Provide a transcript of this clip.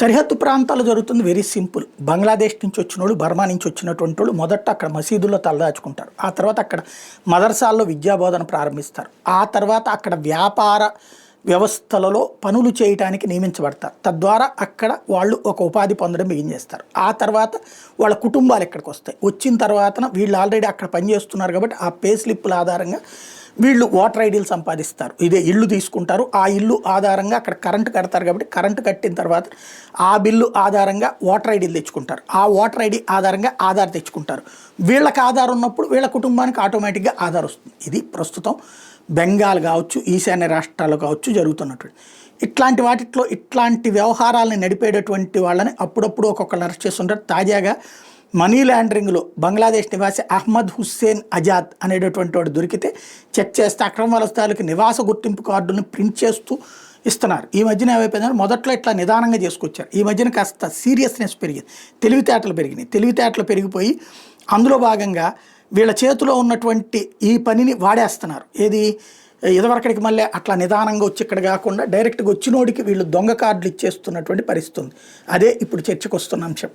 సరిహద్దు ప్రాంతాల్లో జరుగుతుంది వెరీ సింపుల్. బంగ్లాదేశ్ నుంచి వచ్చినోళ్ళు, బర్మా నుంచి వచ్చినటువంటి వాళ్ళు మొదట అక్కడ మసీదుల్లో తలదాచుకుంటారు. ఆ తర్వాత అక్కడ మదర్సాల్లో విద్యాబోధన ప్రారంభిస్తారు. ఆ తర్వాత అక్కడ వ్యాపార వ్యవస్థలలో పనులు చేయటానికి నియమించబడతారు. తద్వారా అక్కడ వాళ్ళు ఒక ఉపాధి పొందడం చేస్తారు. ఆ తర్వాత వాళ్ళ కుటుంబాలు ఇక్కడికి వస్తాయి. వచ్చిన తర్వాత వీళ్ళు ఆల్రెడీ అక్కడ పనిచేస్తున్నారు కాబట్టి ఆ పే స్లిప్పుల ఆధారంగా వీళ్ళు ఓటర్ ఐడీలు సంపాదిస్తారు. ఇదే ఇల్లు తీసుకుంటారు. ఆ ఇల్లు ఆధారంగా అక్కడ కరెంటు కడతారు కాబట్టి కరెంటు కట్టిన తర్వాత ఆ బిల్లు ఆధారంగా ఓటర్ ఐడీలు తెచ్చుకుంటారు. ఆ ఓటర్ ఐడి ఆధారంగా ఆధార్ తెచ్చుకుంటారు. వీళ్ళకి ఆధార్ ఉన్నప్పుడు వీళ్ళ కుటుంబానికి ఆటోమేటిక్గా ఆధార్ వస్తుంది. ఇది ప్రస్తుతం బెంగాల్ కావచ్చు, ఈశాన్య రాష్ట్రాలు కావచ్చు జరుగుతున్నటువంటి ఇట్లాంటి వాటిలో ఇట్లాంటి వ్యవహారాలను నడిపేటటువంటి వాళ్ళని అప్పుడప్పుడు ఒక్కొక్కరు అరెస్ట్ చేస్తుంటారు. తాజాగా మనీ లాండరింగ్లో బంగ్లాదేశ్ నివాసి అహ్మద్ హుస్సేన్ అజాద్ అనేటటువంటి వాడు దొరికితే చెక్ చేస్తే అక్రమ వలసదారులకు నివాస గుర్తింపు కార్డులను ప్రింట్ చేస్తూ ఇస్తున్నారు. ఈ మధ్యన ఏమైపోయిందంటే మొదట్లో ఇట్లా నిదానంగా చేసుకొచ్చారు. ఈ మధ్యన కాస్త సీరియస్నెస్ పెరిగింది, తెలివితేటలు పెరిగినాయి. తెలివితేటలు పెరిగిపోయి అందులో భాగంగా వీళ్ళ చేతిలో ఉన్నటువంటి ఈ పనిని వాడేస్తున్నారు. ఏది ఇదివరకడికి మళ్ళీ అట్లా నిదానంగా వచ్చి ఇక్కడ కాకుండా డైరెక్ట్గా వచ్చినోడికి వీళ్ళు దొంగ కార్డులు ఇచ్చేస్తున్నటువంటి పరిస్థితి ఉంది. అదే ఇప్పుడు చర్చకు వస్తున్న అంశం.